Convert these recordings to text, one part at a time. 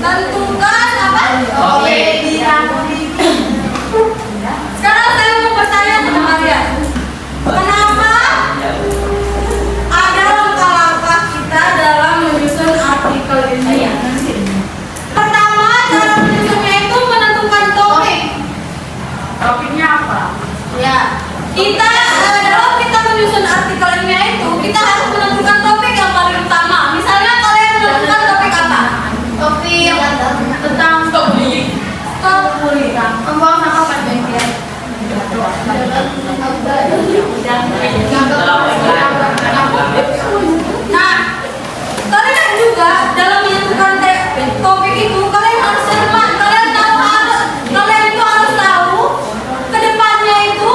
Tentukan apa? Topik. Sekarang saya mau bertanya sama kalian. Kenapa ada langkah-langkah kita dalam menyusun artikel ini? Pertama, cara menyusunnya itu menentukan topik. Topiknya apa? Ya, kita dalam kita menyusun artikel ini itu kita harus menentukan topik yang paling utama. Misalnya kalian menentukan topik apa? Topik Tentang Stop bullying. stop bullying. membuang sampah pada bagian. Nah, kalian juga dalam menentukan topik itu kalian harus cermat. Kalian itu harus tahu ke depannya itu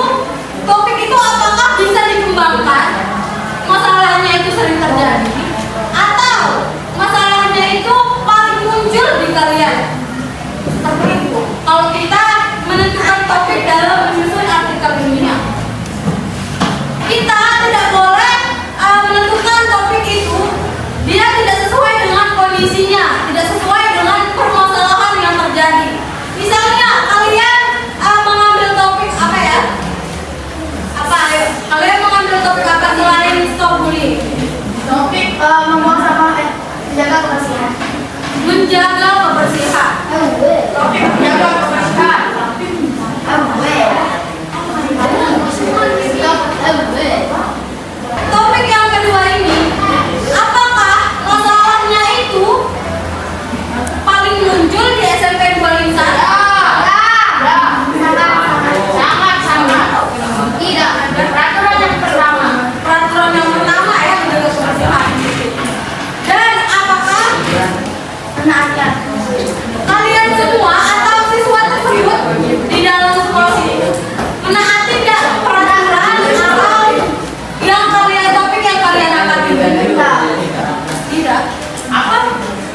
topik itu apakah bisa dikembangkan, masalahnya itu sering terjadi, atau masalahnya itu paling muncul di kalian. Seperti itu. Kalau kita menentukan topik dalam menyusun artikel ini, kita tidak boleh menentukan topik itu dia tidak sesuai dengan kondisinya, tidak sesuai dengan permasalahan yang terjadi. Misalnya kalian mengambil topik apa ya? Apa ayo? Kalian mengambil topik apa selain stop bullying? Topik membuang sampah, menjaga kebersihan. Menjaga kebersihan. Topik menjaga kebersihan. Topik yang kedua ini, apakah masalahnya itu paling muncul di SMP 2 Insan? Tidak. Peraturan yang pertama. Peraturan yang pertama ya, menjaga kebersihan. Dan apakah Menaatikan. kalian semua atau siswa tersebut di dalam sekolah ini menaati tidak peraturan atau yang kalian topik yang kalian angkat ini? Tidak. Apa?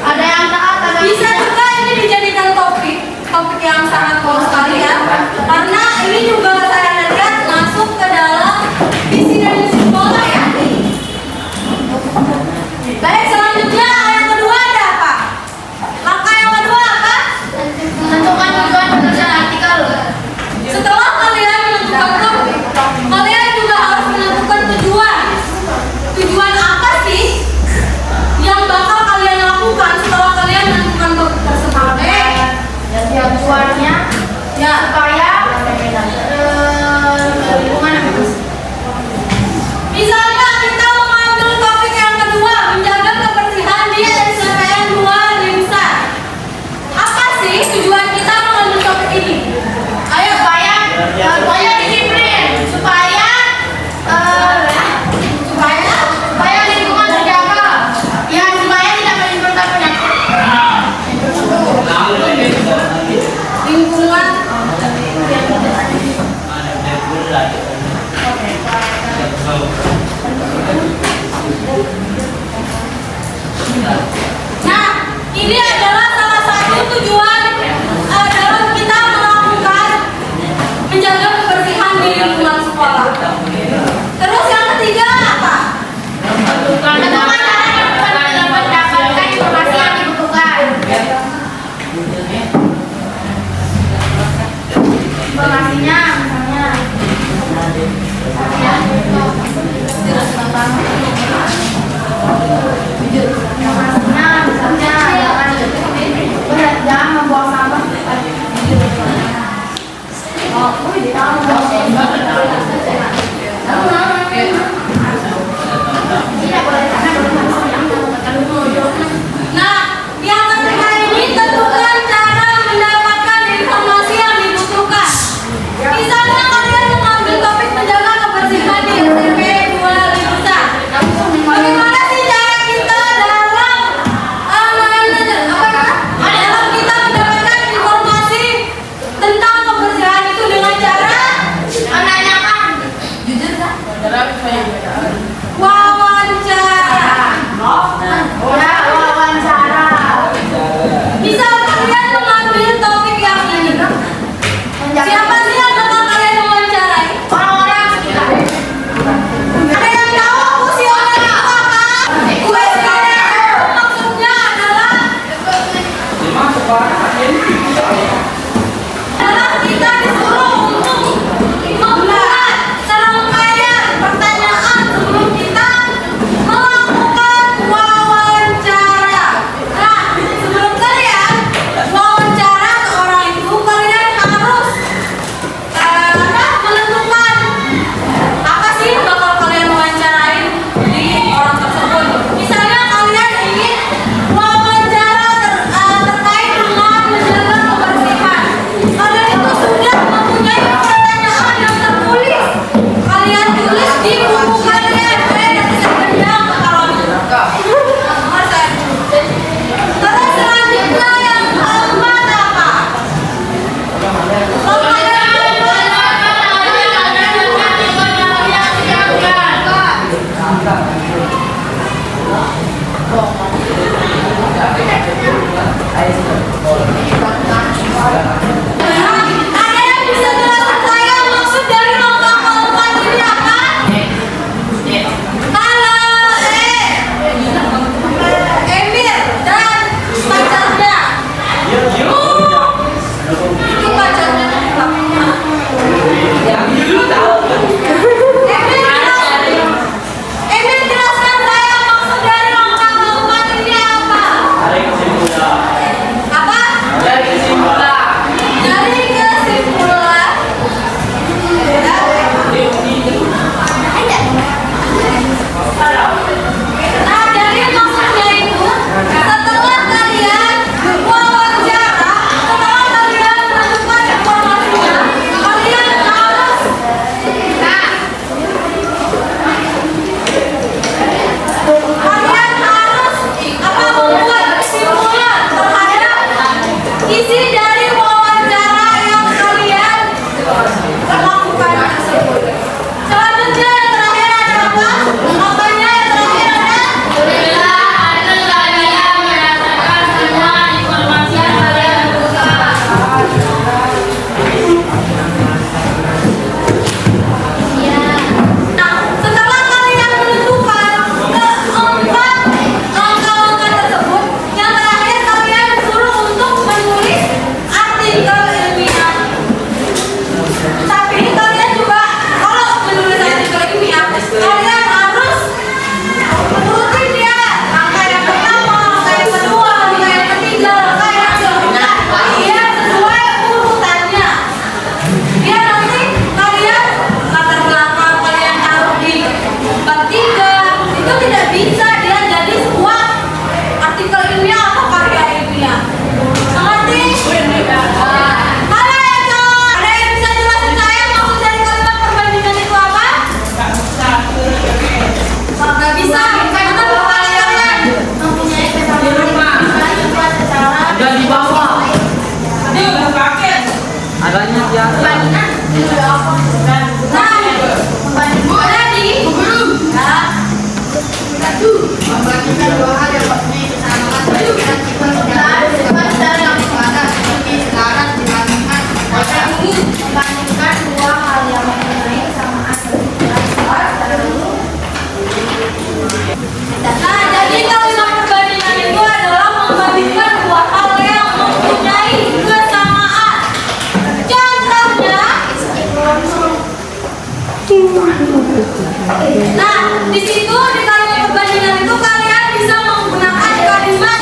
Ada yang taat, ada yang Bisa tidak. juga ini dijadikan topik yang sangat bagus sekali ya, karena ini juga saya lihat masuk ke dalam visi dan misi sekolah ya. Baik, selanjutnya yang kedua ada apa? Langkah Adalah kita disuruh untuk membuat serangkaian pertanyaan sebelum kita melakukan wawancara. Nah, sebelum kalian wawancara ke orang itu, kalian harus menentukan apa sih bakal kalian wawancarain di orang tersebut. Misalnya kalian ingin wawancara terkait dengan menjaga kebersihan. Kalian itu sudah mempunyai pertanyaan yang tertulis. Kalian tulis di buku kalian. Kalian bisa pendam Terus selanjutnya yang keempat apa? Ada yang bisa jelaskan saya maksud dari lomba keempat ini apa? Kalau Emir dan pacarnya. Itu pacarnya. Emir jelaskan saya maksud dari lomba keempat ini apa? Apa? Dari kesimpulan. Nah, jadi maksudnya itu setelah kalian wawancara, setelah kalian menentukan informasinya, kalian harus membuat kesimpulan terhadap isi dari wawancara yang kalian lakukan tersebut. Selanjutnya yang terakhir ada apa? Apanya yang terakhir ada? Nah, setelah kalian menentukan keempat langkah-langkah tersebut, yang terakhir kalian disuruh untuk menulis artikel ilmiah. Tapi kalian juga kalau menulis artikel ilmiah, kalian harus menurutin dia langkah yang pertama, langkah yang kedua, langkah yang ketiga, langkah yang keempat. Dia sesuai urutannya. Dia nanti kalian latar belakang kalian taruh di bab 3 itu tidak bisa dia jadi sebuah artikel ilmiah atau karya ilmiah. Mengerti? Halo Eka, ada yang bisa jelasin saya maksud dari kalimat perbandingan itu apa? Nggak bisa. Karena kalian Mempunyai kesamaan secara Ada di bawah. Adanya di atas. perbandingan juga apa? Membandingkan dua hal yang mempunyai kesamaan dan Secara yang sepadan seperti selaras dibandingkan pada membandingkan dua hal yang mempunyai kesamaan Nah, jadi kalimat perbandingan itu adalah membandingkan dua hal yang mempunyai kesamaan. Contohnya, nah di situ di kalimat perbandingan itu kalian bisa menggunakan kalimat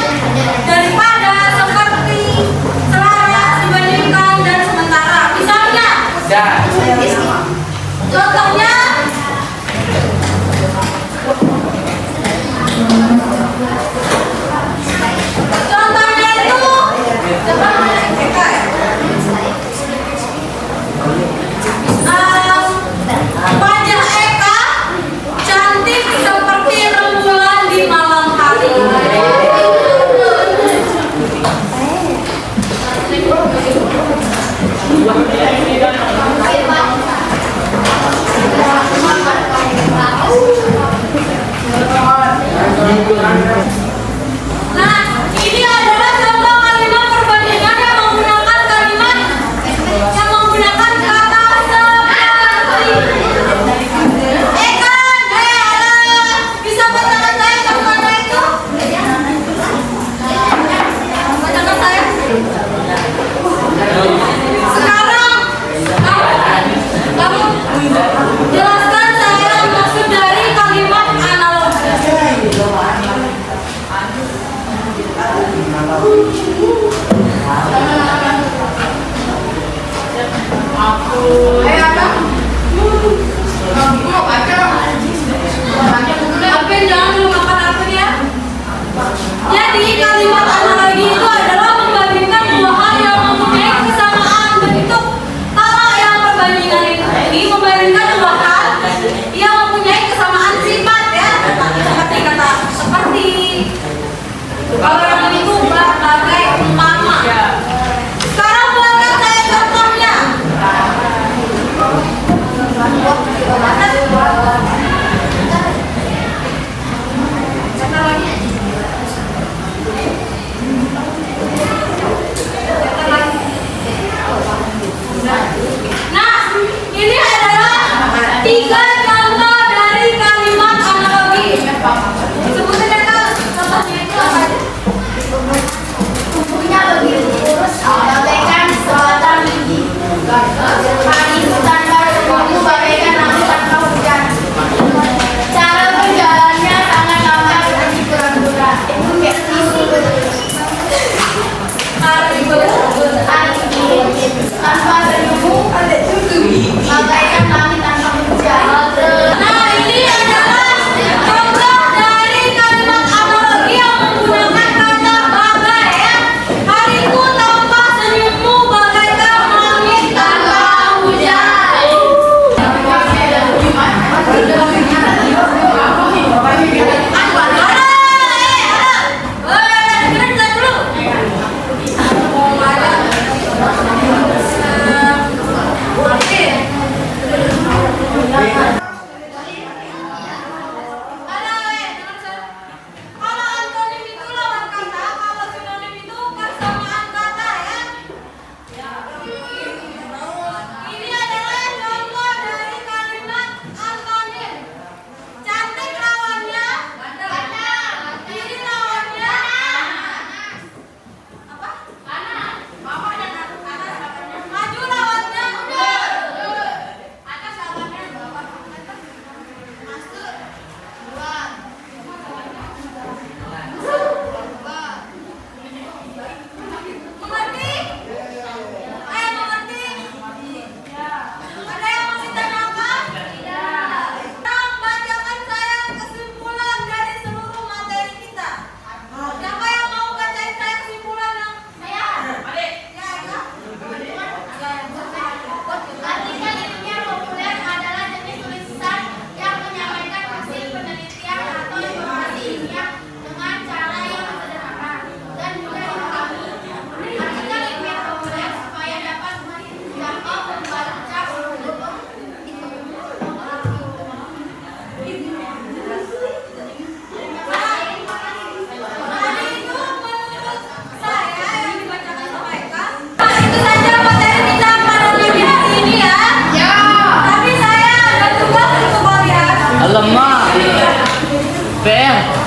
tanpa senyummu, bagaikan langit tanpa hujan. Nah, ini adalah contoh dari kalimat analogi yang menggunakan kata bagai ya. Hariku tanpa senyummu bagaikan langit tanpa hujan. Kalau antonim itu lawan kata, kalau sinonim itu persamaan kata ya. Ini adalah contoh dari kalimat antonim. Cantik lawannya ini lawannya apa? Maju lawannya atas lawannya bawah. Mengerti? Mengerti? Ada yang masih tanyakan? Sekarang bacakan saya kesimpulan dari seluruh materi kita. Siapa yang mau bacain saya kesimpulan yang saya? Ya, Eka? Artikel ilmiah populer adalah jenis tulisan yang menyampaikan hasil penelitian atau informasi ilmiah dengan cara yang sederhana dan mudah dipahami. Artikel ilmiah populer supaya dapat menjangkau pembaca umum. Tadi itu menurut saya yang dibacakan sama Eka. Itu saja materi kita pada minggu ini ya. Tapi saya ada tugas untuk kalian. Alamak. PR.